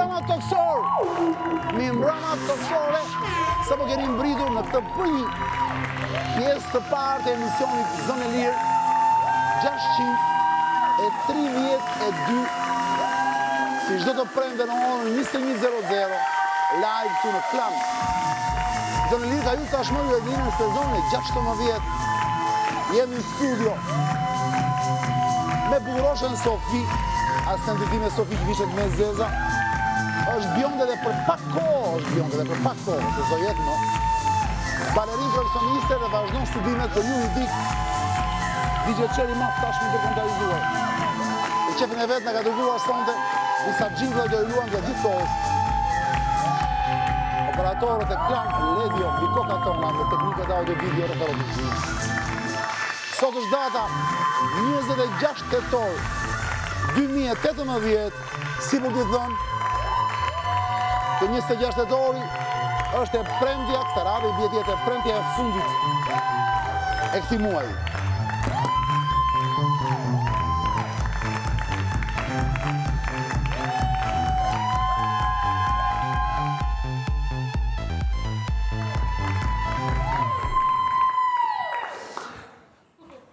mbrëma toksor! Mi mbrëma toksore, sa po keni mbritur në këtë pjesë të parë të emisionit Zonë e Lirë, 632, si çdo të premte në orën 21:00, live këtu në Klan. Zonë e Lirë ka ju tashmë ju e dini në sezonin e 16. Jemi në studio me bukuroshen Sofi, asistenti time Sofi që vishet me zeza. Është bjonde dhe për pak kohë, se do jetë më. Balerin profesioniste dhe vazhdon studimet për ju i dik. DJ Qeri ma tashmë të kontarizuar. E qefin e vetë në ka dërguar sonte, disa gjingle do i luan dhe gjithë kohës. Operatorët e Klan, Ledio, Vikoka tona, me tekniket audio video referotit. Sot është data 26 tetor 2018, si për t'i thënë, të 26 tetori është e premtja, këtë radhë i bjetjet e premtja e fundit e këtij muaji.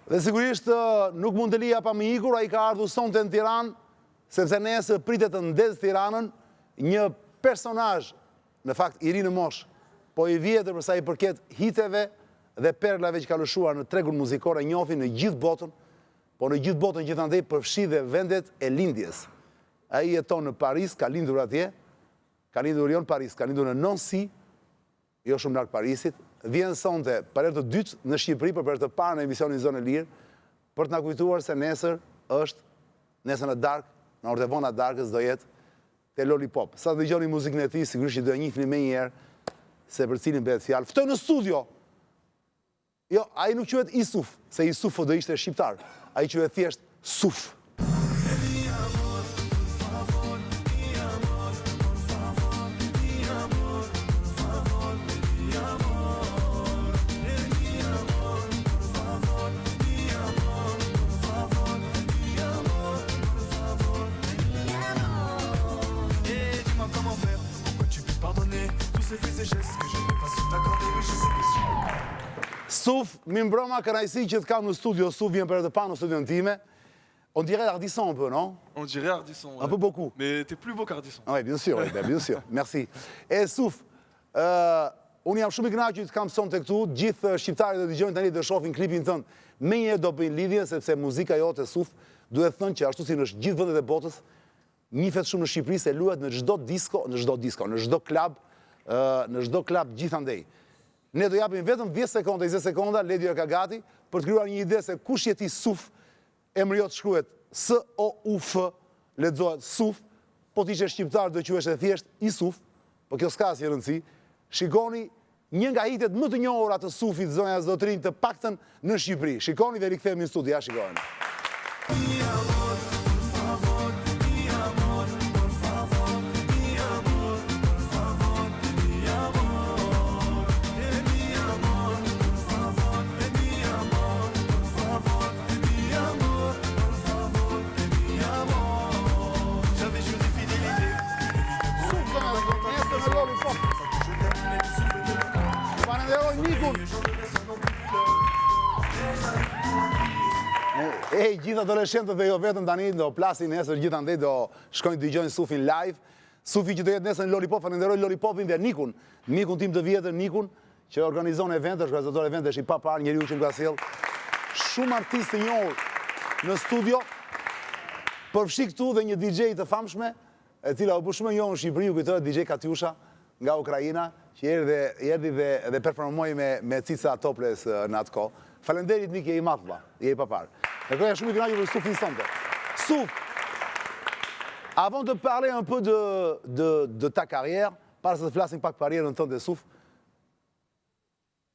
Dhe sigurisht nuk mund të lija pa më ikur, ai ka ardhur sonte në Tiranë, sepse nesër pritet të ndezë Tiranën një personazh, në fakt i ri në moshë, po i vjetër përsa i përket hiteve dhe perlave që ka lëshuar në tregun muzikor, e njohin në gjithë botën, po në gjithë botën gjithandej përfshi dhe vendet e lindjes. Ai jeton në Paris, ka lindur atje, ka lindur jo në Paris, ka lindur në Nancy, jo shumë larg Parisit. Vjen sonte për herë të dytë në Shqipëri, për herë të parë në emisionin Zonë e Lirë, për të na kujtuar se nesër është, nesër në darkë, në orët e vona darkës do jetë te Lollipop. Sa të dëgjoni muzikën e tij, sigurisht që do e njihni më njëherë se për cilin bëhet fjalë. Ftoj në studio. Jo, ai nuk quhet Isuf, se Isuf do ishte shqiptar. Ai quhet thjesht Suf. Souf, mi mbroma kënaqësi që të kam në studio. Souf vient për të pa në studion time. On dirait Ardisson un peu, non? On dirait Ardisson. Un peu beaucoup. Mais t'es plus beau qu'Ardisson. Oui, bien sûr, bien sûr. Merci. E Souf, unë jam shumë i kënaqur që të kam sonte këtu. Gjithë shqiptarët që dëgjojnë tani do shohin klipin tënd. Menjëherë do bëjnë lidhje sepse muzika jote Souf, duhet thënë që ashtu si në gjithë vendet e botës, njihet shumë në Shqipëri se luhet në çdo disko, në çdo klub gjithandej. Ne do japim vetëm 10 sekonda, 20 sekonda, Ledio e ka gati, për të krijuar një ide se kush je ti Suf, emri jot shkruhet S-O-U-F, lexohet Suf, po ti je shqiptar do quhesh e thjesht Isuf, po kjo s'ka asnjë rëndësi. Shikoni një nga hitet më të njohura të Sufit, zonja zotrin, të paktën në Shqipëri. Shikoni dhe rikthehemi në studio, ja shikojmë. Gjithë adoleshentët dhe jo vetëm tani do plasin nesër, gjithandej do shkojnë të dëgjojnë Sufin live. Sufi që do jetë nesër në Lollipop, falenderoj Lollipopin dhe Nikun tim të vjetër, Nikun, që organizon evente, është organizator evente, është i papar, njeriu që nga sjell shumë artistë të njohur në studio. Përfshi këtu dhe një DJ të famshme, e cila u bë shumë e njohur në Shqipëri, u kujtohet DJ Katyusha nga Ukraina, që erdhi dhe performoi me cica topless në atë kohë. Falenderit Nik, je i madh, je i papar. Et quand il y a shumë i kënaqur për Sufin sonte. Souf, avant de parler un peu de ta carrière, para se të flasim pak carrièrën tënde Souf,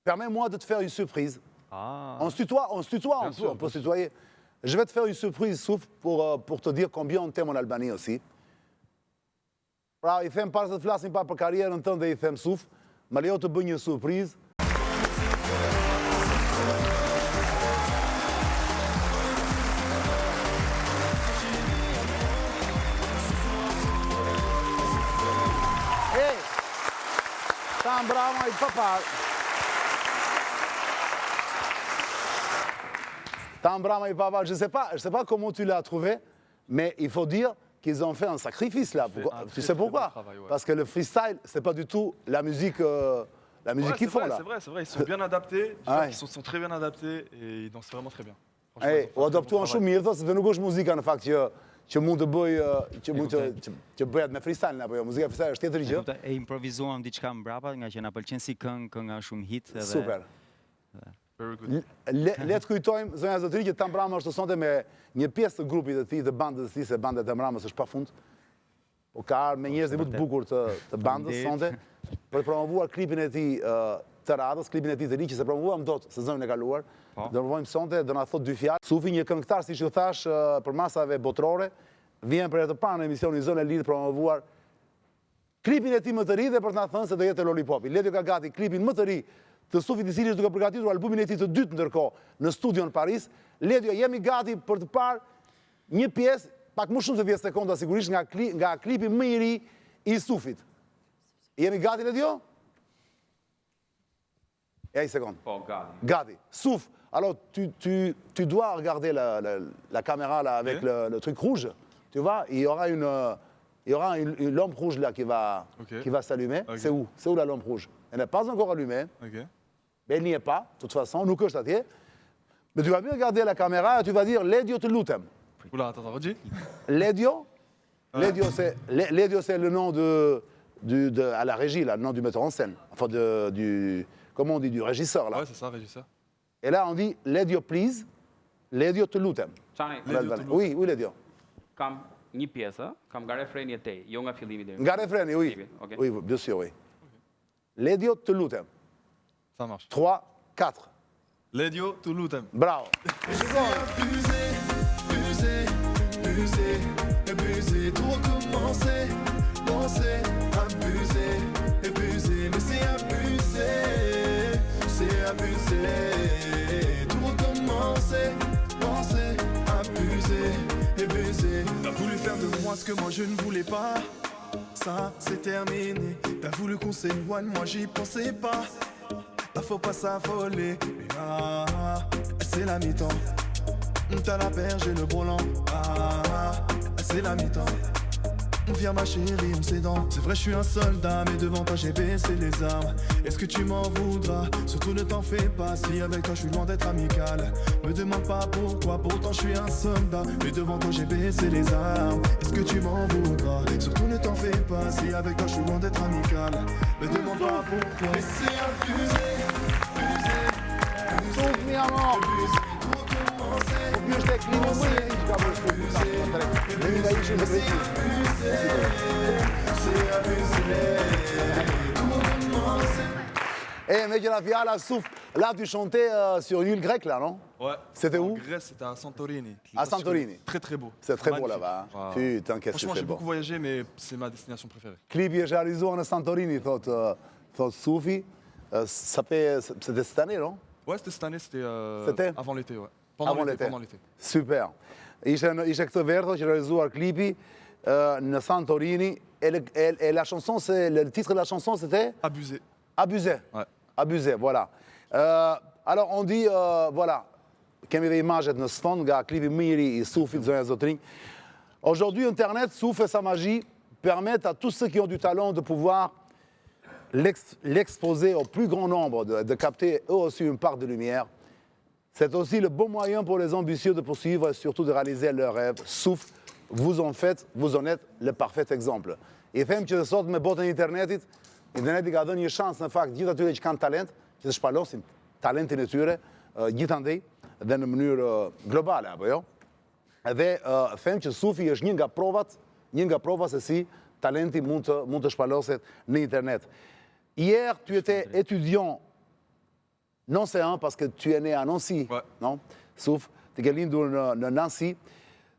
permets-moi de te faire une surprise. On se tutoie, on peut se tutoyer. Je vais te faire une surprise, Souf, pour te dire combien on t'aime en Albanie aussi. Pra, i them para se të flasim pak për carrièrën tënde, i them Souf, më lejo të bëj një surprise. Tambrama et papa. Tambrama et papa, je sais pas comment tu l'as trouvé, mais il faut dire qu'ils ont fait un sacrifice là. Tu sais pourquoi? Travail, ouais. Parce que le freestyle, c'est pas du tout la musique qu'ils font là. C'est vrai, ils sont bien adaptés. Ouais. Ils sont très bien adaptés et ils dansent vraiment très bien. Hey, o adoptuan shumë mirë, thotë se nuk është muzika në fakt që mund të bëj që bëhet me freestyle apo jo, muzika freestyle është tjetër gjë. E improvisuam diçka mbrapa nga që na pëlqen si kënga shumë hit edhe Super. Very good. Le të kujtojmë zonja Zotëri që Tambrama është sonte me një pjesë të grupit të tij, të bandës së tij, se banda e Tambramës është pafund. Po ka ardhur me njerëz më të bukur të bandës sonte për të promovuar klipin e tij të radhës, klipin e tij të ri që se promovuam dot sezonin e kaluar. Do provojmë sonte, do na thot dy fjalë. Sufi, një këngëtar siç u thash për masave botërore, vjen për herë të parë në emisionin Zonë e Lirë promovuar klipin e tij më të ri dhe për të na thënë se do jetë Lollipopi. Ledio ka gati klipin më të ri të Sufit, i cili është duke përgatitur albumin e tij të dytë ndërkohë në studion Paris. Ledio, jemi gati për të parë një pjesë, pak më shumë se 10 sekonda sigurisht, nga klipi më i ri i Sufit. Jemi gati, Ledio? Et une seconde. Oh, Gadi. Souffle. Alors, tu dois regarder la caméra là, avec le truc rouge. Tu vois, il y aura une lampe rouge là qui va s'allumer. Okay. C'est où? C'est où la lampe rouge? Elle n'est pas encore allumée. Okay. Mais elle n'y est pas, de toute façon. Nous que je t'attire. Mais tu vas bien regarder la caméra et tu vas dire Ledio te lutem. Oula, attends, redis. Ledio. Ledio, c'est le nom à la régie, là, le nom du metteur en scène. Enfin, comment on dit, du régisseur, là. Ouais, c'est ça, régisseur. Et là, on dit Ledio, please. Ledio te lutem. Ledio te lutem. Oui, Ledio. Kam një pjesë, kam nga refreni e tej, jo nga fillimi deri. Nga refreni, oui. Okay. Oui, bien sûr, oui. Ledio te lutem. Ça marche. 3, 4. Ledio te lutem. Bravo. Abuser, tout recommencer, danser, abuser, mais c'est abuser, tout recommencer, danser, abuser. T'as voulu faire de moi ce que moi je ne voulais pas, ça c'est terminé. T'as voulu qu'on s'éloigne, moi j'y pensais pas. Faut pas s'affoler, mais c'est la mi-temps. T'as la perche et le brelan, c'est la mi-temps. Viens ma chérie, on s'aidant. C'est vrai, je suis un soldat, mais devant toi j'ai baissé les armes. Est-ce que tu m'en voudras? Surtout ne t'en fais pas, si avec toi je suis loin d'être amical. Me demande pas pourquoi, pourtant je suis un soldat, mais devant toi j'ai baissé les armes. Est-ce que tu m'en voudras? Surtout ne t'en fais pas, si avec toi je suis loin d'être amical. Me demande pas pourquoi. Mais c'est abusé, Souffle, mi amor. Kupi është e klima më e që ka bërë shpërë. Dhe mi nga ishë në Eh, mais la fiala souffle. Là, tu chantais sur une île grecque, là, non? Ouais. C'était où? En Grèce, c'était à Santorini. À Santorini. Très très beau. C'est très beau Magnifique. là-bas. Wow. Putain, qu'est-ce que Franchement, c'est j'ai beau. beaucoup voyagé, mais c'est ma destination préférée. Klipi është realizuar në Santorini, thot Sufi. C'était cette année, non? Ouais, c'était cette année, C'était avant l'été, ouais. Avant l'été. Pendant l'été. Super. Ishte këtë verto që realizuar klipi në Santorini. Et la chanson, le titre de la chanson, c'était Abusé. Abusé. Ouais. Abusé, voilà. Alors, on dit, voilà, kemi dhe imaget në sfond nga klipi më i ri i Sufit, zonja Zotrin. Aujourd'hui, Internet, Souf et sa magie permettent à tous ceux qui ont du talent de pouvoir l'exposer au plus grand nombre, de capter eux aussi une part de lumière. C'est aussi le bon moyen pour les ambitieux de poursuivre et surtout de réaliser leurs rêves. Souf, vous en êtes le parfait exemple. I them që sot me botën e internetit, interneti ka dhënë një shans në fakt gjithë atyre që kanë talent, që të shpalosin talentin e tyre gjithandej dhe në mënyrë globale, apo jo? Dhe them që Sufi është një nga provat se si talenti mund të shpaloset në internet. Hier, tu étais étudiant non c'est un parce que tu es né à Nancy, ouais. Non? Souf, ti ke lindur në Nancy.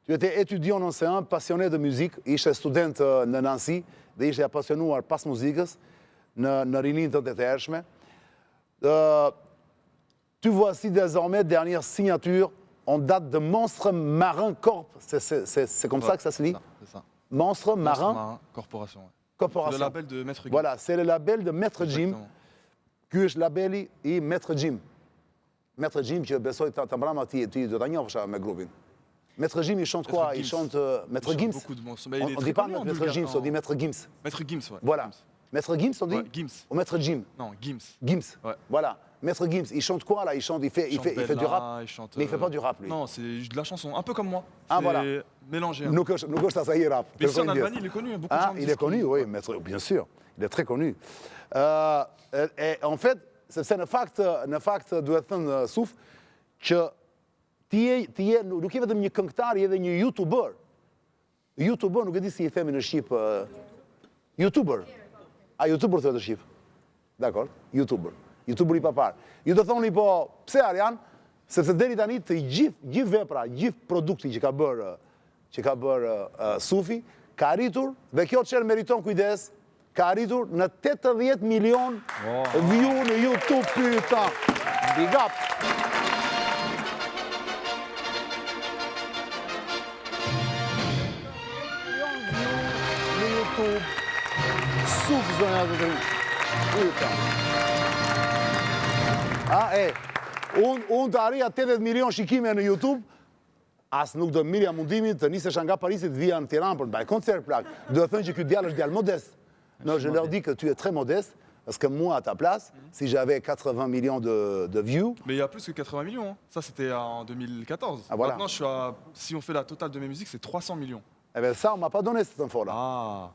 Tu étais étudiant non c'est un, passionné de musique, ishe student në Nancy dhe ishe apasionuar pas muzikës në rinin të hershme. Tu voici désormais dernière signature en date de Monstre Marin Corp. C'est comme ça que ça se lit? C'est ça. Monstre Marin Corporation, ouais. corporation. Le label de Maître Gims. Voilà, c'est le label de Maître Jim. Exactement. Ky është labeli i Maître Jim. Maître Jim që besoj ta mbrama ti do ta njohësh me grupin. Maître Jim, il chante quoi? Maître Il Gims. chante Maître chante Gims. beaucoup de morceaux, mais il est On très dit pas connu en Maître Bulgarie, Gims, on dit Maître Gims. Maître Gims, ouais. Voilà. Gims. Maître Gims, on dit? Ouais, Gims. Ou Maître Jim? Non, Gims. Gims. Ouais. Voilà. Maître Gims, il chante quoi là? Il fait chante du Bella, rap. il chante, Mais il fait pas du rap lui. Non, c'est de la chanson, un peu comme moi. Ah, C'est voilà. mélangé. hein. Nuk është asaj i rap. Mais ici en Kërkojnë Albanie, il est connu. Beaucoup de Ah, gens me il disent est connu, qu'il- oui, maître, bien sûr. Il est très connu. Et en fait, sepse në fakt duhet thënë Suf që ti je nuk je vetëm një këngëtar, je edhe një YouTuber. YouTuber, nuk e di si i themi në Shqip. YouTuber. A YouTuber thotë në Shqip. Dakor, YouTuber. YouTuber i papar. Ju do thoni po, pse Arjan? Sepse deri tani të gjithë vepra, gjithë produkti që ka bërë Sufi, ka arritur, dhe kjo çel meriton kujdes, ka arritur në 80 milion view në YouTube pyeta. Big up. Milion view në YouTube. Suf zonja të të pyeta. Unë të arria 80 milion shikime në YouTube, as nuk do mirja mundimin të nisesha nga Parisit via në Tiranë për të bajë koncert plak. Do të thënë që ky djalë është djalë modeste. Non, je leur dis que tu es très modeste, parce que moi, à ta place, si j'avais 80 millions de views, Mais il y a plus que 80 millions. hein. Ça, c'était en 2014. Ah, voilà. Maintenant, si on fait la totale de mes musiques, c'est 300 millions. eh bien ça, on m'a pas donné cette info-là. Ah,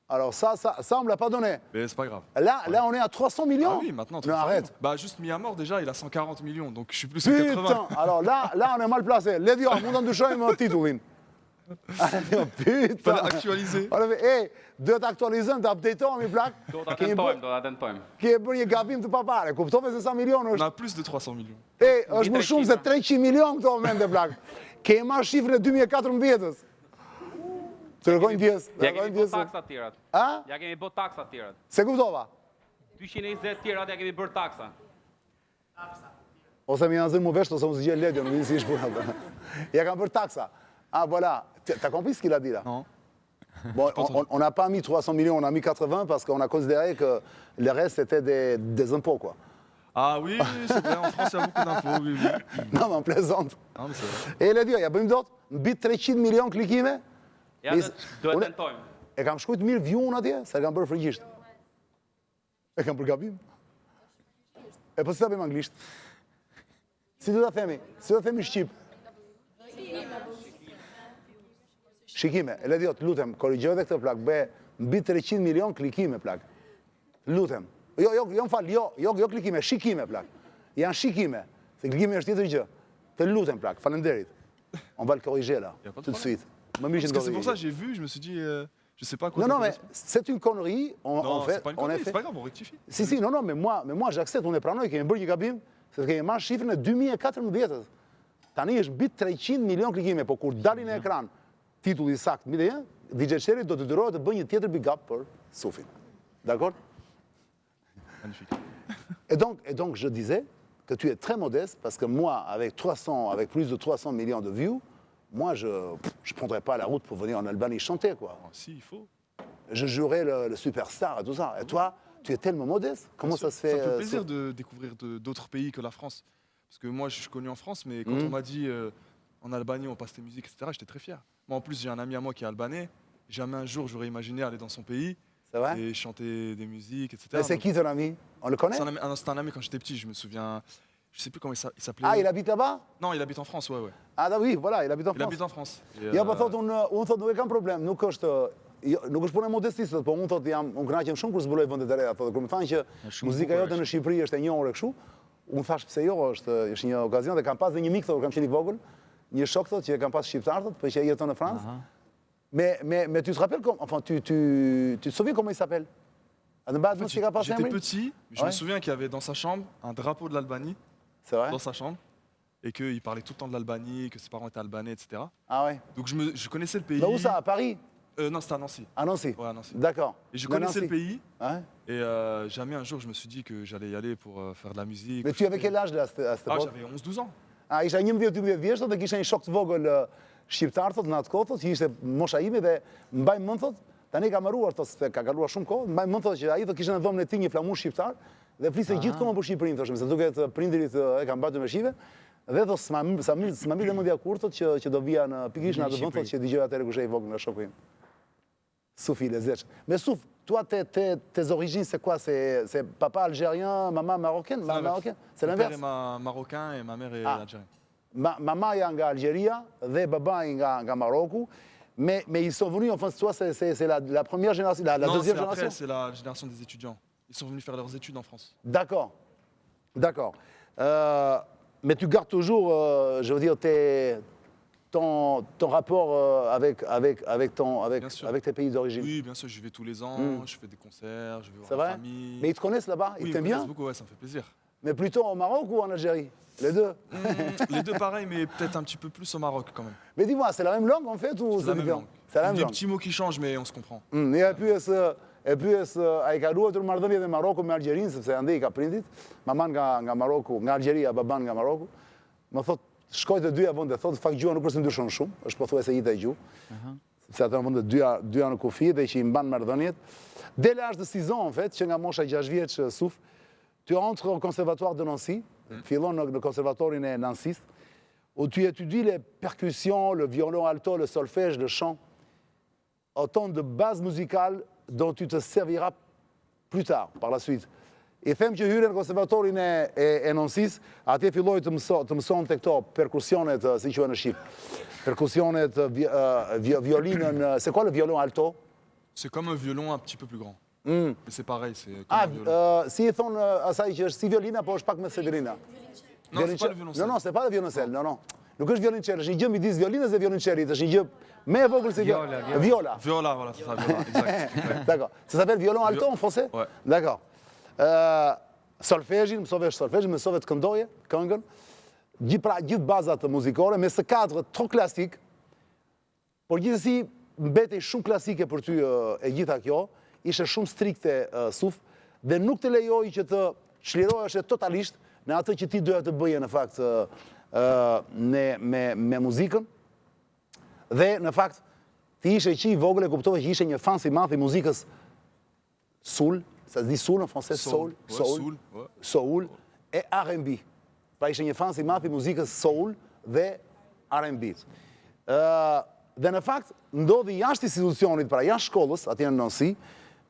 Alors ça, on me l'a pas donné. mais c'est pas grave. Là, on est à 300 millions. Ah oui, maintenant, Non, 300 arrête. millions. Bah, juste mis à mort, déjà, il a 140 millions, donc je suis plus que 80. Putain, alors là, on est mal placé. Ledio, mund të ndryshojmë titullin. Putain. Fallait actualiser. Duhet aktualizojmë, të updatehemi plak. Do ta Kemi tentojmë, do ta tentojmë. Ke bërë një gabim të papare. Kuptove se sa milion On është? a plus de 300 millions. Është më shumë se 300 milion këto momente plak. Ke marrë shifrën e 2014-ës. Të rëgojnë pjesë. Ja kemi bërë taksa të tjerat. A? Ja kemi bërë taksa të tjerat. Se kuptova? 220 tjerat ja kemi bërë taksa. Ose mi janë zënë mu vesh, ose mu zgje ledjo, nuk vinë si ishë puna. Ja kam bërë taksa. Ah, voilà. T'as compris ce qu'il a dit là? Non. Bon, on n'a pas mis 300 millions, on a mis 80 parce qu'on a considéré que le reste c'était des impôts, quoi. Ah oui, c'est vrai, en France, il y a beaucoup d'impôts, oui, oui. Non, mais on plaisante. Non, mais c'est vrai. E ledjo, ja bëjmë dot, mbi 300 milion klikime. Ja, do të tentojmë. E kam shkujt mirë view-un atje, se e kam bërë frëngjisht. E kam për gabim. E po si ta bëjmë anglisht? Si do ta themi? Si do ta themi shqip? Shikime, e ledjo, të lutem, korrigjoj dhe këtë plak, be mbi 300 milion klikime plak. Lutem. Jo më fal, jo klikime, shikime plak. Janë shikime, se klikime është tjetër gjë. Të lutem plak, falenderit. On va le corriger là, Y a pas de tout de problème. suite. Më mirë që Parce të que c'est pour ça corriger. que j'ai vu, je me suis dit, je sais pas quoi. Non, non, dire mais de respect. c'est une connerie. Non, On c'est fait, pas une on a connerie, fait. c'est pas grave, on rectifie. Si, non, mais moi j'accepte, unë e pranoj, kemi bërë një gabim, se kemi marrë shifrën e 2014. Tani është mbi 300 milion klikime, po kur dalin në ekran titulli sakt, mbi dhe DJ Qeri do të detyrohet të bëjë një tjetër big up për Sufin. D'accord? Magnifique. Et donc, je disais que tu es très modeste, parce que moi, avec plus de 300 millions de views, moi, je ne prendrais pas la route pour venir en Albanie chanter, quoi. Oh, si, il faut. Je jouerais le superstar et tout ça. Et toi, tu es tellement modeste. Comment ça se fait? Ça me fait plaisir de découvrir d'autres pays que la France. Parce que moi, je suis connu en France, mais quand on m'a dit en Albanie, on passe tes musiques, etc., j'étais très fier. Moi, en plus, j'ai un ami à moi qui est albanais. Jamais un jour, j'aurais imaginé aller dans son pays C'est vrai? et chanter des musiques, etc. Mais c'est Donc, qui ton ami? On le connaît? c'est un ami quand j'étais petit, je me souviens. Je sais plus comment il s'appelait. Ah, il habite là-bas? Non, il habite en France, ouais. Ah, oui, voilà, il habite en Il France. habite en France. Et, Ja, po thot, unë thot, nuk e kam problem, nuk është punë e modestisë, po unë thot, unë kënaqem shumë kur zbuloj vendet e reja, thotë, kur më thanë që muzika jote në Shqipëri është e njohur e kështu, unë thash pse jo, është një okazion dhe kam pas dhe një mik, thotë, kam qenë i vogël, një shok thotë që e kam pas shqiptar, thotë, po që jeton në Francë. Mais tu te rappelles enfin tu te souviens comment il s'appelle? J'étais petit, je Ouais. me souviens qu'il y avait dans sa chambre un drapeau de l'Albanie, C'est vrai? dans sa chambre, et qu'il parlait tout le temps de l'Albanie, que ses parents étaient albanais, etc. Ah ouais. Donc je connaissais le pays. Bah, où ça? À Paris? Non, c'était à Nancy. À Nancy? Ouais, à Nancy. D'accord. Et je De connaissais Nancy. le pays, Ouais. et jamais un jour je me suis dit que j'allais y aller pour faire de la musique. Mais tu avais quel âge là, à cette Ah, époque? j'avais 11-12 ans. A, isha 11-12 vjeç dhe kisha një shok të vogël shqiptar, thot, në atë kohë, thot, që ishte mosha ime dhe mbaj mend, thot, Tani ka mëruar, se ka kaluar shumë kohë, më thotë që ai do kishte në dhomën e tij një flamush shqiptar dhe fliste gjithkohon për Shqipërinë, thoshte, se duket prindërit e kanë mbajtur me shive. Dhe thotë s'ma mbi dhe mendja kur thotë që do vija në pikërisht në atë vend, thotë që dëgjoj atëherë kur ishte i vogël nga shoku im. Soufi Lezesh. Mais Souf, toi, tes origines, c'est quoi? C'est papa algérien, maman marocaine? C'est Mon l'inverse? père est marocain et ma mère est algérienne. Maman est en Algérie, et papa est en Maroc. Mais ils sont venus, enfin, toi, c'est la première génération, la Non, deuxième c'est après, génération? c'est la génération des étudiants. Ils sont venus faire leurs études en France. D'accord. D'accord. Mais tu gardes toujours, je veux dire, ton rapport avec tes pays d'origine. Oui, bien sûr, je vais tous les ans, je fais des concerts, je vais C'est voir vrai? la famille. Mais ils te connaissent là-bas? Oui, Ils t'aiment me connaissent bien? beaucoup, ouais, ça me fait plaisir. Mais plutôt au Maroc ou en Algérie? Les deux? Les deux pareils, mais peut-être un petit peu plus au Maroc quand même. Mais dis-moi, c'est la même langue en fait ou C'est la même différent? langue. C'est la même Des langue. petits mots qui changent, mais on se comprend. E pyes ai ka ruajtur marrëdhënie me Marokun me Algjerinë sepse andej ka prindit, maman nga Maroku, nga Algjeria, baban nga Maroku. Më thot, shkoj të dyja vende, thot fakt gjua nuk është ndryshon shumë, është pothuajse njëjta gjuhë. Sepse ato vende dyja në kufi dhe që i mban marrëdhëniet. Dès l'âge de 6 ans en fait, që nga mosha 6 vjeç Souf, tu entres au conservatoire de Nancy, fillon në conservatorin e Nancy's, où tu étudies les percussions, le violon alto, le solfège, le chant, autant de bases musicales dont tu te serviras plus tard, par la suite. I them që hyre në konservatorin e Nancy's, atje filloi të mëson të këto perkusionet, si quhen në Shqip, perkusionet, violinën, c'est quoi le violon alto? C'est comme un violon un petit peu plus grand. Mais c'est pareil, c'est comme un violon. Si i thonë asaj që është si violina, po është pak me severina. Non, c'est pas le violoncelle. Non, c'est pas le violoncelle, non. Nuk është violoncello, është një gjë midis violinës dhe violoncellit, është një gjë me e vogël si viola. Viola, voilà, c'est ça, viola, exact. D'accord. Ça s'appelle violon alto en français? Ouais. D'accord. Solfègin, mësove solfègin, mësove të këndoje, këngën, gjithë bazat muzikore, me së kadrë trop klasik, por gjithësi mbetej shumë klasike për ty e gjitha kjo, ishe shumë strikte Souf, dhe nuk të lejoj që të çlirohesh totalisht në atë që ti doja të bëje në fakt me muzikën, dhe në fakt ti ishe që i vogël e kuptove që ishe një fan si madh i muzikës soul, ça se dit soul en français, soul e R&B. Pra ishe një fan si madh i muzikës soul dhe R&B. Dhe në fakt ndodhi jashtë institucionit, pra jashtë shkollës, atje në Nancy,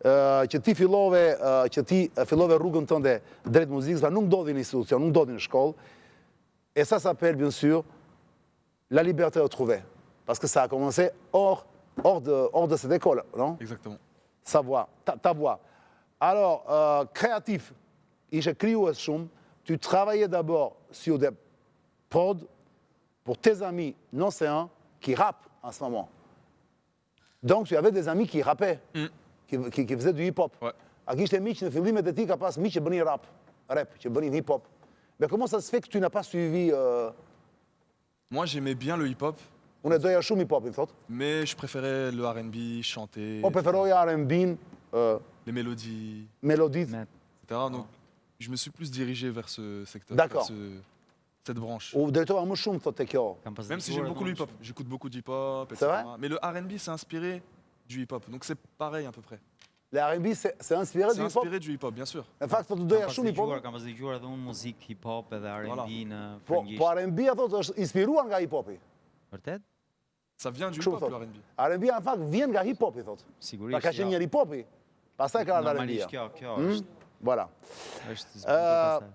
që ti fillove rrugën tënde drejt muzikës, pra nuk ndodhi në institucion, nuk ndodhi në shkollë, et ça s'appelle bien sûr la liberté retrouvée. Parce que ça a commencé hors de cette école, non? Exactement. Sa voix, ta voix. Alors, créatif, ishe krijues shumë, tu travaillais d'abord sur des prods pour tes amis nancéens qui rappent en ce moment. Donc, tu avais des amis qui rappaient, qui faisaient du hip-hop. Ouais. A kishte miq në fillimet e tij, ka pas miq që bënin rap, që bënin hip-hop. Mais comment ça se fait que tu n'as pas suivi... Moi, j'aimais bien le hip-hop, Unë e doja shumë hip-hop, i thot. mais je préférais le R&B, chanter, Po preferoja R&B-n, les mélodies, meloditë. etc. Donc, je me suis plus dirigé vers ce secteur, D'accord. vers cette branche. U drejtova më shumë, thot, te kjo. Même si j'aime beaucoup le hip-hop, j'écoute beaucoup de hip-hop, C'est etc. vrai? Mais le R&B, c'est inspiré du hip-hop, donc c'est pareil à peu près. Le R&B c'est inspiré C'est du hip-hop. inspiré du hip-hop, bien sûr. Në fakt, thot, doja shumë hip-hop. Kam pas dëgjuar edhe unë muzikë hip-hop edhe Voilà. R&B në Po frëngjisht. R&B, thot, është inspiruar nga hip-hopi. Vërtet? Ça vient du Kështu hip-hop, thot. le R&B. R&B në fakt vjen nga hip-hopi, thot. Pra Sigurisht. ka qenë një hip-hopi, pastaj ka ardhur R&B. Normalisht kjo është Voilà. është zbardhje pastaj.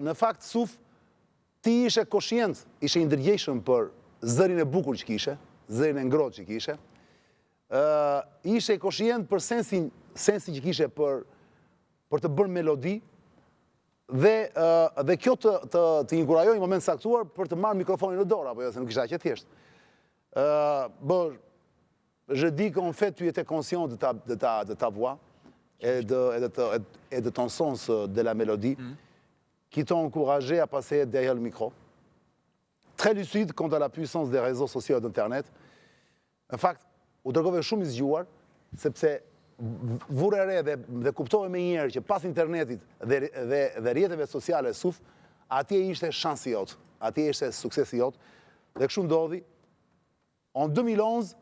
Në fakt, Souf, ti ishe koshient, ishe i ndërgjegjshëm për zërin e bukur që kishe, zërin e ngrohtë që kishe, ishe i koshient për sensin që kishe për të bërë melodi, dhe kjo të inkurajoj në moment saktuar për të marrë mikrofonin në dorë, apo jo, se nuk isha aq e thjeshtë. Bon, je dis qu'en fait, tu étais conscient de ta voix et de ton sens de la mélodie qui t'ont encouragé à passer derrière le micro. Très lucide quant à la puissance des réseaux sociaux et d'Internet. En fakt, u dërgove shumë i zgjuar, sepse vure re dhe kuptove me njerë që pas internetit dhe rrjeteve sociale Souf, atje ishte shansi jot, atje ishte suksesi jot, dhe kështu ndodhi. En 2011,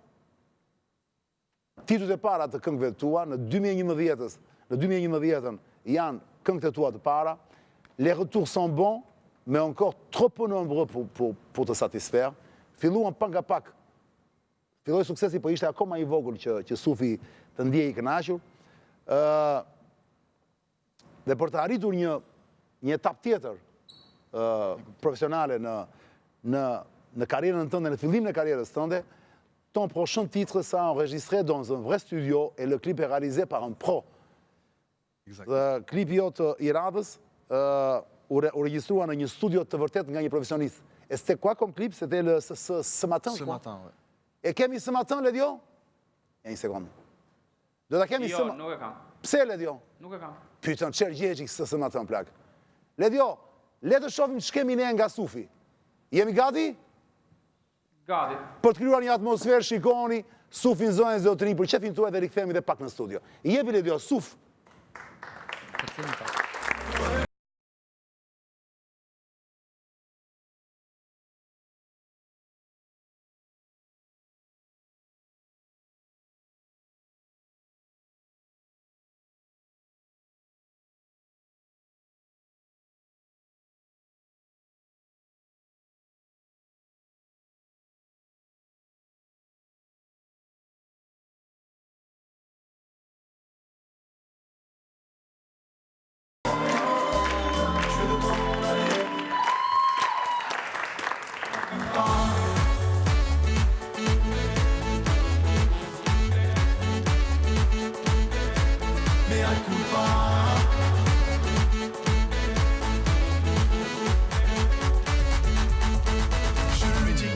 titujt e para të këngëve të tua, në 2011 janë këngët e tua të para, les retours sont bons, mais encore trop peu nombreux pour te satisfaire. Filluan pak nga pak. Filloi suksesi, po ishte akoma i vogël që Sufi të ndjej i kënaqur. Dhe për të arritur një etap tjetër profesionale në karrierën tënde, në fillim në karrierës tënde, ton prochain titre sera enregistré dans un vrai studio et le clip est réalisé par un pro. Klipi jot i radhës u regjistrua në një studio të vërtet nga një profesionist. Et c'était quoi comme clip? C'était ce matin, Ce matin, ouais. E kemi ce matin, Ledio? E një sekundë. Do ta kemi Jo, nuk e kam. Pse, Ledio? Nuk e kam. Pyetën çfarë gjegji ce matin plak. Ledio, le të shohim ç'kemi ne nga Sufi. Jemi gati? Gati. Për të krijuar një atmosferë, shikoni Sufin zonën e zotëri, për çefin tuaj dhe rikthehemi edhe pak në studio. I jepi Ledio, Suf.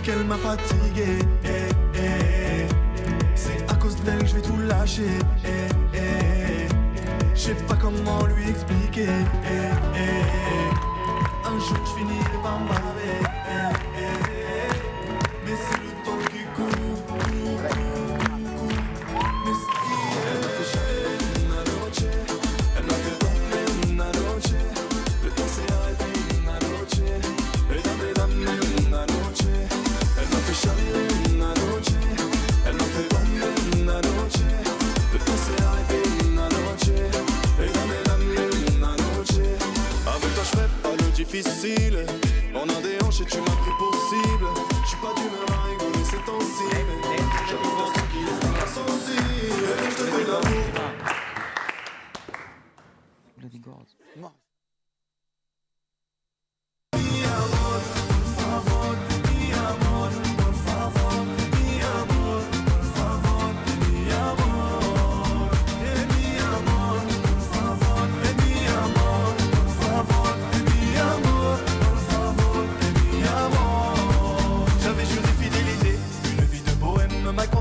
Qu'elle m'a fatigué, c'est à cause d'elle que je vais tout lâcher, je sais pas comment lui expliquer, un jour je finirai par m'arrêter, mais c'est le temps qui court, mais elle m'a fait changer una noche, elle m'a fait dormir una noche, le temps s'est arrêté una noche, et dame una noche. Una noche, elle m'a fait dormir una noche, le temps s'est arrêté una noche, et dame una noche. Avec toi je fais pas le difficile, on a des hanches et tu m'as pris pour cible. Je suis pas d'humeur à rigoler ces temps-ci, mais j'avoue dans ce qui est insensible, je te fais l'amour.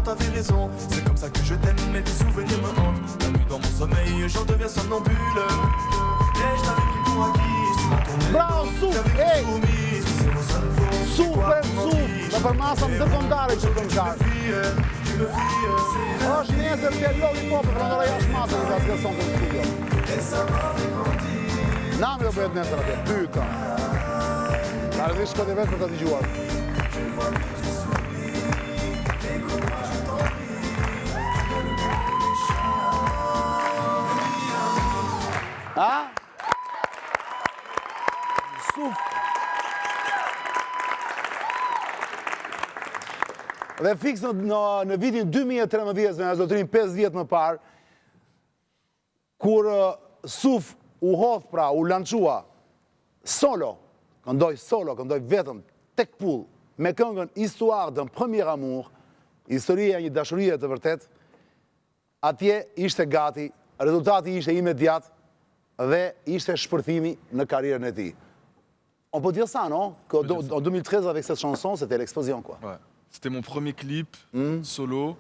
T'avais raison, c'est comme ça que je t'aime, mais tes souvenirs me hantent. La nuit dans mon sommeil, j'en deviens somnambule. Et je t'avais pris pour acquis, tu m'as tourné. Bravo, Suf! Ej! Super, Suf! Në përmasëm të këngare që këngare. Është nesër që lodi popë për ndore jashtë matër nga të gëson të studio. Nami do bëhet nesër atje, pyta. Në rëdhishtë shkët e vetë për të dëgjuar. Ha? Suf. Dhe fiks në vitin 2013, në zotërin 5 vjetë më parë, kur Suf u hodh pra, u lançua solo, këndoj vetëm, tek pull, me këngën Histoire d'un premier amour, historia e një dashurie të vërtet, atje ishte gati, rezultati ishte imediat, dhe ishte shpërthimi në karrierën e tij. On peut dire ça, non? En 2013, avec cette chanson, c'était l'explosion, quoi. Ouais. C'était mon premier clip solo,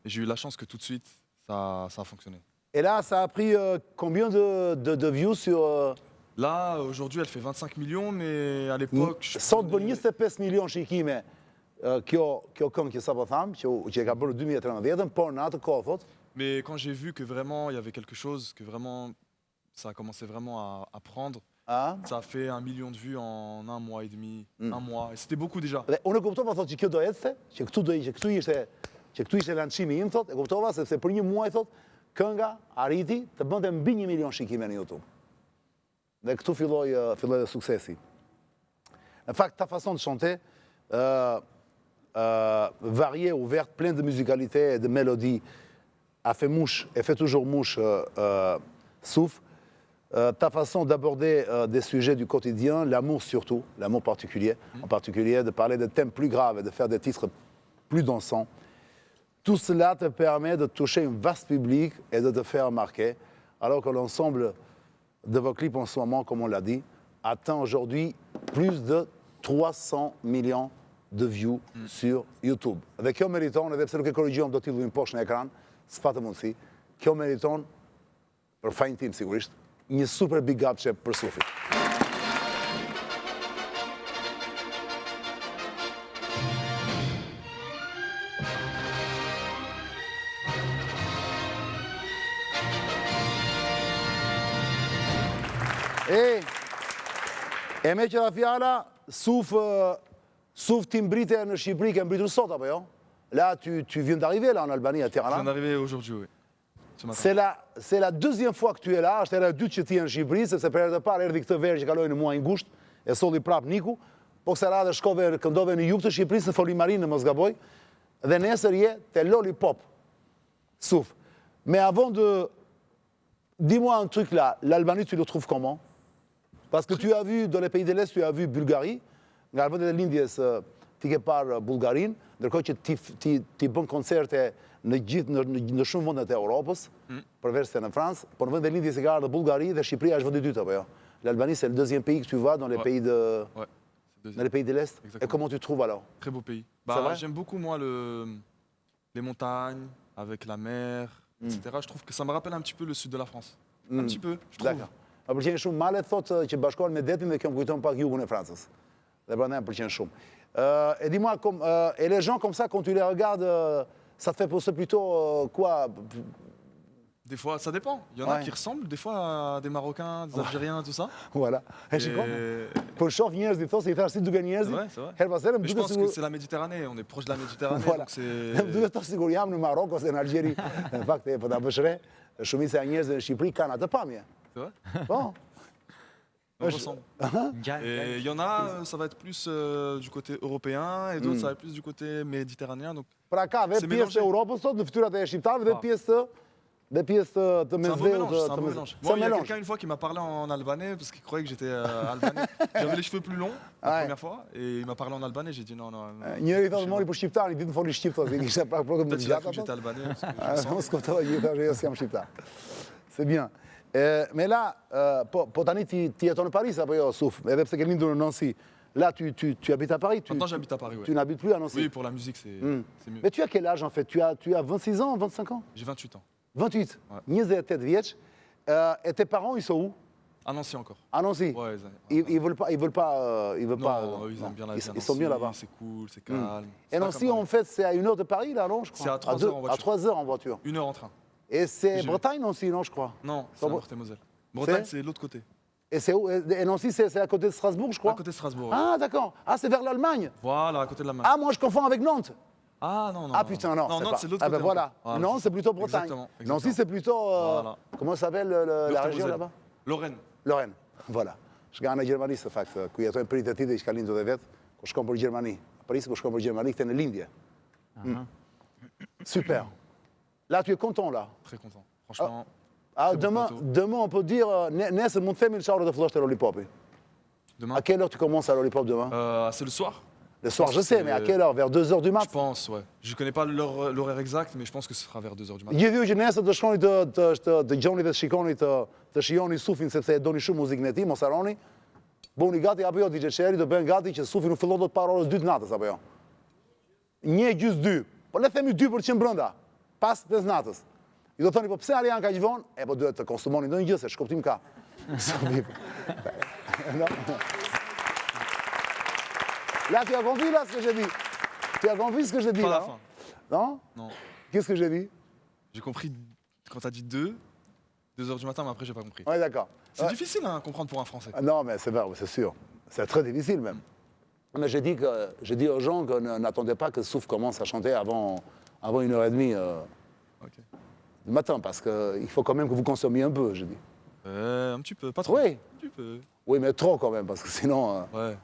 et j'ai eu la chance que tout de suite, ça a fonctionné. Et là, ça a pris combien de views sur... Là, aujourd'hui, elle fait 25 millions, mais à l'époque... Sot bën 25 milion shikime kjo këngë që sapo tham, që e ka bërë 2013, por në atë kohë, thot. Mais quand j'ai vu que vraiment, il y avait quelque chose, que vraiment... Ça a commencé vraiment à prendre. Ah. Ça a fait 1 million de vues en 1 mois et demi, un mois. Et c'était beaucoup déjà. Dhe unë e kuptova, thot, që kjo do ecte, që këtu ishte që këtu ishte lançimi im, thot, e kuptova, sepse për një muaj, thot, kënga arriti të bënte mbi 1 milion shikime në YouTube. Dhe këtu filloi dhe suksesi. Në fakt, ta façon de chanter, variée, ouverte, pleine de musicalité et de mélodie, a fait mouche, et fait toujours mouche, Souf. Ta façon d'aborder des sujets du quotidien, l'amour surtout, l'amour particulier, en particulier de parler de thèmes plus graves et de faire des titres plus dansants. Tout cela te permet de toucher un vaste public et de te faire remarquer, alors que l'ensemble de vos clips en ce moment, comme on l'a dit, atteint aujourd'hui plus de 300 millions de views sur YouTube. Dhe kjo meriton, edhe pse nuk e korrigjojmë do titullin poshtë në ekran, s'patë mundësi, kjo meriton, për fajin tim sigurisht, një super big up që për Sufit. E me qëra fjala, Souf ti mbrite në Shqipëri, ke mbritur sot, apo jo? Là, tu viens d'arriver là en Albanie, à Je viens Tirana. d'arriver aujourd'hui, oui. Ce matin. C'est la deuxième fois que tu es là, është era e dytë që ti je në Shqipëri, sepse për herë të parë erdhi këtë verë që kaloi në muajin gusht, e solli prap Niku, po kësaj radhe shkove këndove në jug të Shqipërisë, në Folimarinë, në mos gaboj, dhe nesër je te Lollipop. Souf. Mais avant de... Dis-moi un truc là, l'Albanie tu le trouves comment? Parce que tu as vu, dans les pays de l'Est, tu as vu Bulgarie, nga vendet e lindjes ti ke parë Bullgarinë, ndërkohë që ti bën koncerte në shumë vendet e Europës, përveç se në Francë, por në vendet e lindjes e ka ardhur Bulgari dhe Shqipëria është vendi i dytë apo jo? L'Albanie c'est le deuxième pays que tu vas dans les pays de Ouais, dans les pays de l'Est. Exactement. Et comment tu trouves alors? Très beau pays. C'est vrai? J'aime beaucoup, moi, les montagnes, avec la mer, etc. Je trouve que ça me rappelle un petit peu le sud de la France. Un petit peu, je trouve. D'accord. Më pëlqen shumë malet thotë që bashkohen me detin dhe kjo më kujton pak jugun e Francës. Dhe prandaj më pëlqen shumë. Et dis-moi, et les gens comme ça, quand tu les regardes, ça te fait penser plutôt quoi? Des fois, ça dépend. Il y en a Ouais. qui ressemblent, des fois, à des Marocains, des Algériens, tout ça. Voilà. E shikon? Për shoh njerëzit thonë se i thash si duken njerëzit. Ouais, c'est vrai. Herë pas herë më Mais je duket pense que sigur. c'est la Méditerranée, on est proche de la Méditerranée, Voilà. donc c'est... Më duket të sigur jam në Marok ose në Algjeri. Në fakt, po ta bësh re, shumica e njerëzve në Shqipëri kanë atë pamje. C'est vrai. Po. On ressemble. Et il y en a, ça va être plus du côté européen, et d'autres, ça va être plus du côté méditerranéen. Donc, Pra ka dhe C'est pjesë të mélangé. Europës sot në fytyrat e shqiptarëve dhe Po. pjesë të c'est un beau mesdheut mélange, c'est un beau mélange. Moi, il y a mélange. quelqu'un une fois qui m'a parlé en albanais parce qu'il croyait que j'étais albanais. J'avais les cheveux plus longs la Ouais. première fois et il m'a parlé en albanais. J'ai dit non, non. Njëri thotë mori për shqiptar, i ditë foli shqip thotë, i kishte pak problem me Peut-être qu'il a gjatë cru que j'étais apo. albanais. Parce que je Ah, me sens- mos kuptova që thash jo jam shqiptar. C'est bien. Mais là, po tani ti jeton në Paris apo jo, Souf, edhe pse ke lindur në Nancy. Là, tu habites à Paris. Maintenant, j'habite à Paris. Ouais. Tu n'habites plus à Nancy. Oui, pour la musique, c'est mieux. Mais tu as quel âge en fait? Tu as 26 ans, 25 ans? J'ai 28 ans. 28. Ouais. 28 vjeç. Et tes parents, ils sont où? À Nancy encore. À Nancy. Ouais, Ils veulent pas, non, eux, ils aiment bien la vie. à Ils sont bien Nancy, là-bas. C'est cool, c'est calme. Et C'est pas Nancy, comme en fait, c'est à 1 heure de Paris, là, non, je crois? C'est à 3 deux- heures en voiture. À 3 heures en voiture. Paris. 1 heure en train. Et c'est J'ai- Bretagne, Nancy, non, je crois? Non, c'est Ça à va- Meurthe-et-Moselle. Bretagne, c'est l'autre côté. Et c'est où? Et Nancy, c'est à côté de Strasbourg, je crois? À côté de Strasbourg. ouais. Ah, d'accord. Ah, c'est vers l'Allemagne. Voilà, à côté de la mer. Ah, moi, je confonds avec Nantes. Ah non, non. Ah, non, putain, non. Non, Nantes, c'est l'autre Ah, côté. ben voilà. encore. Non, c'est plutôt Bretagne. Exactement. Nancy, c'est plutôt... Voilà. Comment ça s'appelle la Meurthe-et-Moselle. région là-bas? Lorraine. Lorraine. Voilà. Shka në Gjermani, së fakt, ku jetojnë prit e ti dhe i shka lindur dhe vetë, ku shkon për Gjermani. Paris, ku shkon për Gjermani, këte në lindje. Super. Là, tu es content, là. Très content. Franchement. Ah, Très beau demain, plateau. demain, on peut dire, nesër mund të themi në qarë të fillosht e Lollipopi. Demain. À quelle heure tu commences à Lollipop demain? C'est le soir. Le soir, pense je que sais, c'est- mais à quelle heure? Vers 2 heures du Je mat? pense, ouais. Je connais pas l'horaire exact, mais je pense que ce sera vers 2 heures du matin. Gjithë ju që nesër të shkoni të gjoni dhe të shikoni të shijoni Sufin sepse e doni shumë muzikën e tij, mos harroni. Bëuni gati apo jo DJ Çeri, do bëhen gati që Sufi nuk fillon dot para orës 2 të natës apo jo. 1:30. Po le themi 2% brenda. Pas 5 natës. I do thoni po pse Arian kaq vonë? E po duhet të konsumoni ndonjë gjë se shkoptim ka. Sufi. Non. Là, tu as compris là ce que j'ai dit? Tu as compris ce que j'ai dit Pas là? la fin. Non? Non. Qu'est-ce que j'ai dit? J'ai compris quand t'as dit 2 heures du matin, mais après j'ai pas compris. Ouais, d'accord. C'est Ouais. difficile hein, à comprendre pour un Français. Ah non, mais c'est vrai, c'est sûr. C'est très difficile même. Mais j'ai dit aux gens que n'attendez pas que Souf commence à chanter avant avant 1h30 Ok. du matin, parce qu'il faut quand même que vous consommiez un peu, je dis. Un petit peu, pas trop. Oui, Un petit peu. oui, mais trop quand même, parce que sinon... Ouais.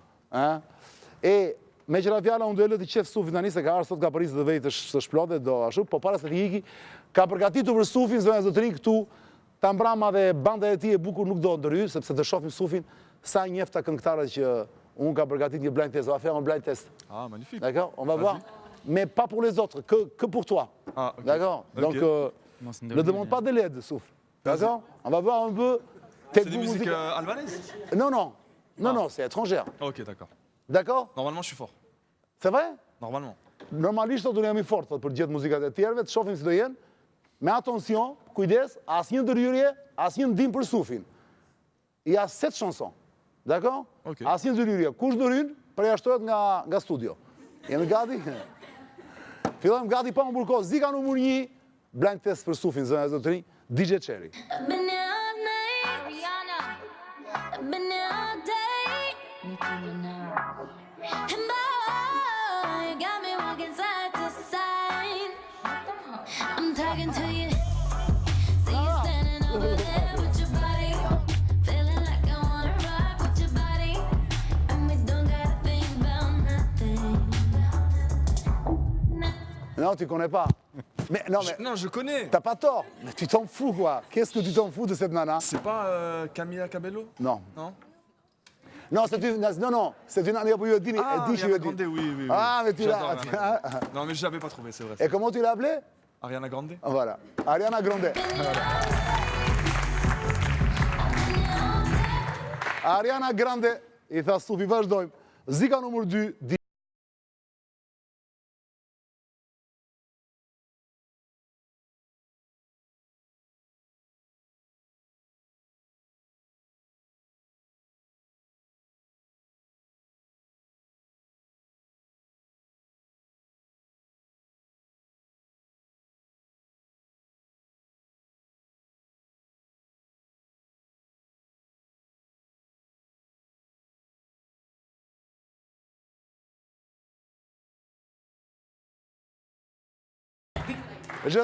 Me qëra fjala, unë do e lë të qef Sufin tani, se ka arë sot ka Paris dhe vetë të shplotet, do ashtu, po para se të iki, ka përgatitur për Sufin, zënë zotërin këtu, ta mbrama dhe banda e ti e bukur nuk do ndërhy, sepse të shofim Sufin, sa njefta këngëtarët që unë ka përgatit një blind test, on va faire un blind test. Ah, magnifique. D'accord? On va Vas-y. voir. Mais pas pour les autres, que pour toi. Ah, ok. D'accord? Ok. Donc, ne demande pas de l'aide, Souf. D'accord? On va voir un peu tes C'est des goûts musiques musicaux. albanaises? Non, non. Non, non, c'est étrangère. Ok, d'accord. D'accord? Normalement, je suis fort. C'est vrai? Normalement. Normalisht do jam I fort thot, për gjithë muzikat e tjerëve, të shohim si do jenë. Me atención, kujdes, asnjë ndërhyrje, asnjë ndim për Sufin. Il y a 7 chansons. D'accord? Ok. Asnjë ndërhyrje. Kush ndërhyn, përjashtohet nga studio. Jemi gati? Fillojmë gati pa humbur kohë. Zika numër 1, blind test për Sufin, zënë e zotërinj, DJ Cherry. I've been there all night, Rihanna. I've been there all day, Nicki Minaj. And boy, you got me walking side to side. I'm talking to you. See you standing over there with your body. Feeling like I wanna rock with your body. And we don't gotta think about nothing. Non, tu connais pas. Mais non, mais Non, je connais. t'as pas tort. Mais tu t'en fous, quoi. Qu'est-ce que tu t'en fous de cette nana? C'est pas Camila Cabello? Non. Non? Non, c'est une... Non, non, c'est une année pour Yodini. Ah, Eddie chez Ariana Yodini. Grande, oui, oui, oui. Ah, mais tu J'adore l'as... Ariana Grande. Non, mais je l'avais pas trouvé, c'est vrai. Et comment tu l'as appelée? Ariana Grande? Voilà. Ariana Grande. Ariana Grande, I tha Sufi, vazhdojmë. Zika numër 2, je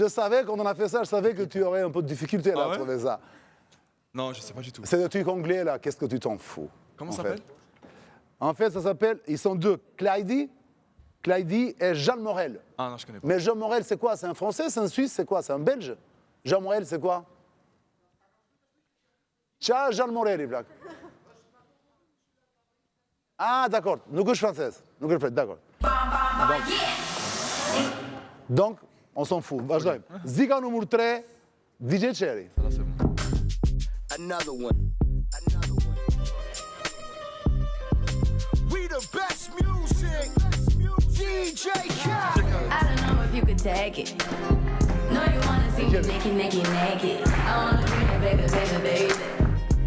savais, quand on a fait ça, je savais que tu aurais un peu de difficulté là, Ah à ouais? trouver ça. Non, je sais pas du tout. C'est le truc anglais là, qu'est-ce que tu t'en fous? Comment en ça fait. s'appelle? En fait, ça s'appelle, ils sont deux, Clyde et Jean Morel. Ah non, je connais pas. Mais Jean Morel, c'est quoi? C'est un Français, c'est un Suisse, c'est quoi? C'est un Belge? Jean Morel, c'est quoi? Qa Jean Morel, Black. Ah, d'accord, nuk është française. Nuk është d'accord. Donc, on s'en fout. Vazhdojmë. Zika numër 3, DJ Cherry. Là, c'est bon. Another one. Another one. We the best music. DJ Khaled. I don't know if you could take it. No, you wanna see me naked, naked, naked. I wanna be a baby, baby, baby.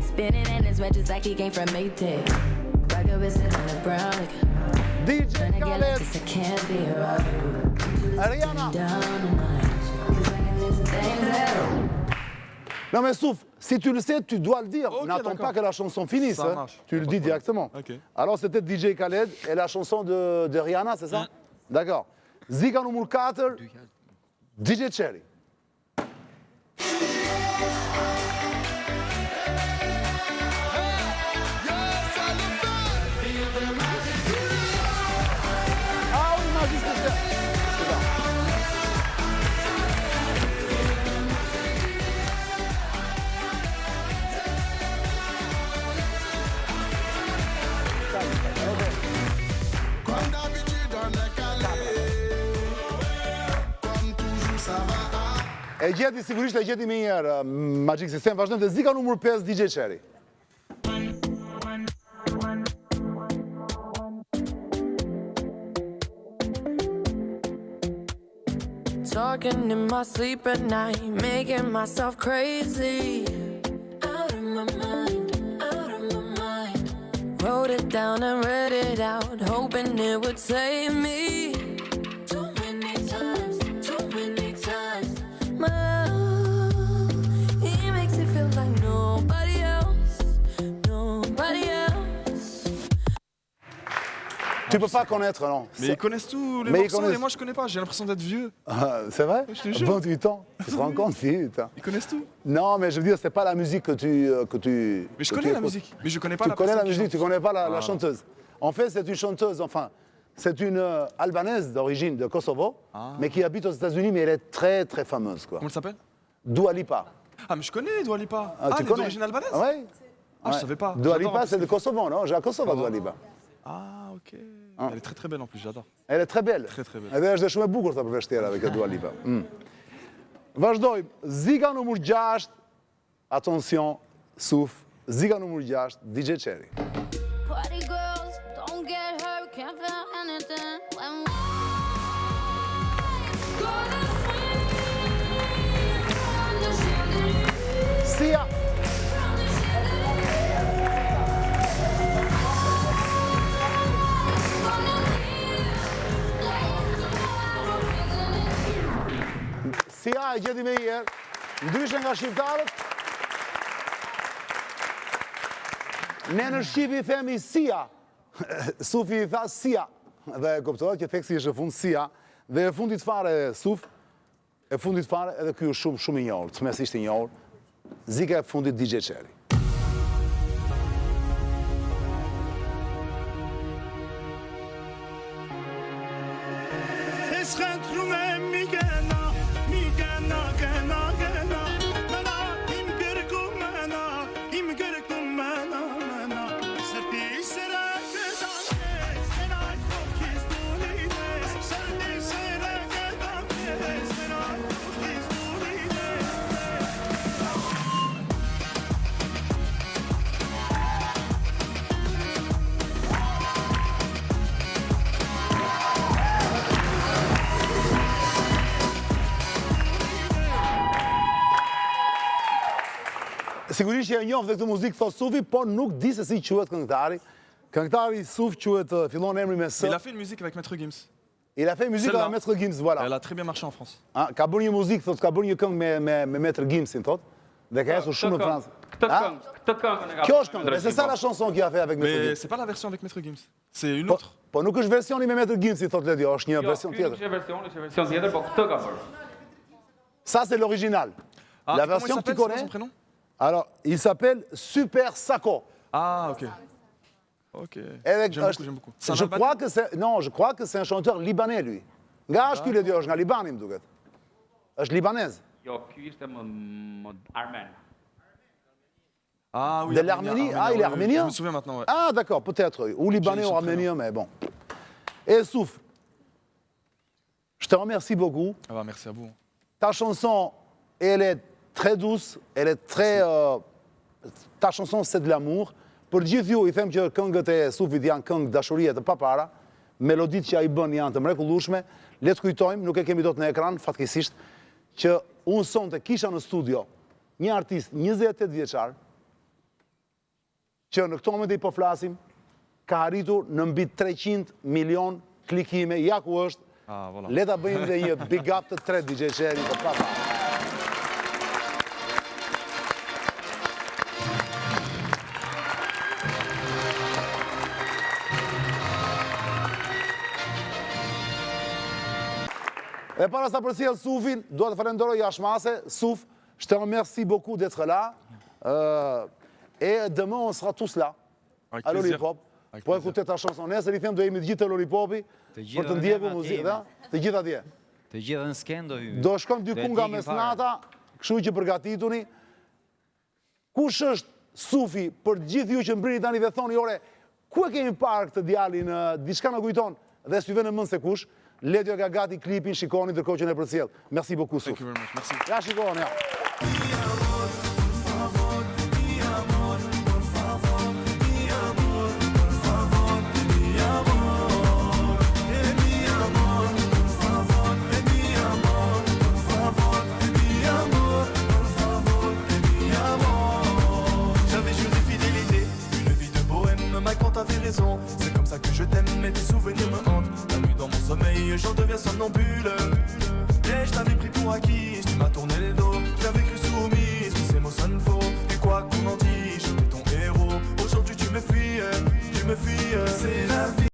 Spinning in his red just like he came from Maytag. Rocket with it on the brown. DJ Tryna get like Khaled, this, I can't be a robber. Ariana. Down tonight. 'Cause I can do some things that... Non mais Souf, si tu le sais, tu dois le dire. Ok, N'attends d'accord. pas que la chanson finisse. Ça hein. marche. Tu le Pas de dis problème. directement. Ok. Alors c'était DJ Khaled et la chanson de Rihanna, c'est ça? D'accord. Zika numër 4, DJ Cherry. Ah oui, Magic System. C'est ça. Comme d'habitude, on est calé. Comme toujours, ça va. E gjeti, sigurisht e gjeti me njerë, Magic System. Vazhdojmë të Zika numër 5, DJ Cherry. Talking in my sleep at night, making myself crazy. Out of my mind, out of my mind. Wrote it down and read it out, hoping it would save me. Too many times, my love, he makes it feel like nobody else, nobody else. Tu peux pas connaître, non. Mais ils connaissent tous les Mais ils morceaux connaissent- et moi je connais pas. J'ai l'impression d'être vieux. Ah, c'est vrai? Je te jure. 28 ans. Tu te rends compte, putain. Ils connaissent tout. Non, mais je veux dire, c'est pas la musique que tu. Mais je connais la musique. Mais je connais pas Tu la connais la personne qui musique, tu chante. connais pas la Voilà. chanteuse. En fait, c'est une chanteuse, enfin, c'est une albanaise d'origine de Kosovo, mais qui habite aux États-Unis, mais elle est très très fameuse, quoi. Comment elle s'appelle? Dua Lipa. Ah, mais je connais Dua Lipa. Ah, tu elle est connais? d'origine albanaise? Oui. Ah, je savais pas. Dua J'adore, en Lipa, plus, c'est de ce qu'elle Kosovo, non? J'ai à Kosovo, Dua Lipa. Ah, ok. Elle est très très belle en plus, j'adore. Elle est très belle. Très, très belle. Edhe është dhe shumë e bukur ta përveç tjera avec Dua Lipa. Vazhdojmë. Ziga numër 6. Attention, Souf. Ziga numër 6, DJ Cherry. Party girls, don't get hurt, can't feel anything when gonna swing from the chandelier, Sia. from the chandelier. Gonna live like the world isn't. Sia e gjeti me herë. Ndryshe nga shqiptarët. Ne në Shqipi i themi Sia. Sufi i tha Sia. Dhe e kuptohet që teksti është e fund Sia. Dhe e fundit fare Suf. E fundit fare edhe ky është shumë i njohur, tmesisht i njohur. Zika e fundit DJ Cherry. خندروم میگنا میگنا گنا گنا منا این گرگو منا این گرگو منا منا سرتی سرک دانه سنا کوکیز دولینه سرتی سرک دانه سنا کوکیز دولینه Sigurisht që e njoh dhe këtë muzikë thot Sufi, por nuk di se si quhet këngëtari. Këngëtari Suf quhet fillon emri me S. Il a fait une musique avec Maître Gims. Il a fait musique Celle-là. avec Maître Gims, voilà. Elle a très bien marché en France. Ah, ka bërë një muzikë, thot, ka bërë një këngë me Maître Gimsin, thot. Dhe ka ecur shumë në Francë. Këtë Ah, këngë, këtë këngën e ka. Kjo është këngë, c'est ça la chanson qu'il a fait avec Maître Mais Gims. c'est pas la version avec Maître Gims. C'est une Po, autre. po nuk është versioni me Maître Gimsin, thot Ledio, është një Jo, version ky nuk tjetër. është version, është version tjetër, po këtë ka bërë. Ça c'est l'original. Ah, La et comment il version que tu s'appelle, c'est quoi connais, son prénom? alors, il s'appelle Super Sako. Ah, ok. Ok. Edhe J'aime beaucoup, j'aime beaucoup. C'est un Je Albanais? crois que c'est non, je crois que c'est un chanteur libanais lui. Nga është ky Ledio, është nga Libani më duket. Është libanez. Jo, ky ishte më armen. Ah oui. De l'Arménie? Ah, il est ouais, arménien? Je me souviens maintenant, ouais. Ah, d'accord, peut-être. Ou libanais J'ai ou son arménien, mais bon. Et Souf, je te remercie beaucoup. Ah bah, merci à vous. Ta chanson, elle est très douce, elle est très... ta chanson, c'est de l'amour. Për gjithë ju, i them që këngët e Sufit janë këngë dashurie të papara, meloditë që ai bën janë të mrekullueshme. Le të kujtojmë, nuk e kemi dot në ekran, fatkeqësisht, që unë sonte kisha në studio një artist 28 vjeçar, që në këto momente i po flasim, ka arritur në mbi 300 milion klikime. Ja ku është. Ah, voilà. Le ta bëjmë dhe një big up të tret DJ Cherry të papa. Et para sa përcjell Sufin, dois të falenderoj jashmase. Souf, je te remercie beaucoup d'être là. Et demain, on sera tous là. Avec À plaisir. Lollipop. Avec Po e plaisir. kuptet ta chanson. Nesër i them do jemi të gjithë të Lollipopi Të gjithë për të do ndjekur jemi muzikë, atje. da? Të gjithë atje. Të gjithë në skendo hymë. Do shkojmë dy Dhe nga dikim mesnata, kështu që përgatituni. Kush është Sufi për gjithë ju që mbrini tani dhe thoni, ore, ku e kemi parë këtë djalin, diçka na kujton dhe s'ju vjen në mend se kush? Ledio ka gati klipin, shikoni ndërkohë që ne përcjell. Merci beaucoup Suf. Thank you very much. Merci. Ja shikoni, ja. J'avais juré fidélité, une vie de bohème, ma quand t'avais raison. C'est comme ça que je t'aime, mais tes souvenirs me hantent. La nuit dans mon sommeil, j'en deviens somnambule. Et je t'avais pris pour acquis, tu m'as tourné le dos. J'avais cru soumise, mais ces mots sonnent faux. Et quoi qu'on en dise, j'étais ton héros. Aujourd'hui tu me fuis, c'est la vie.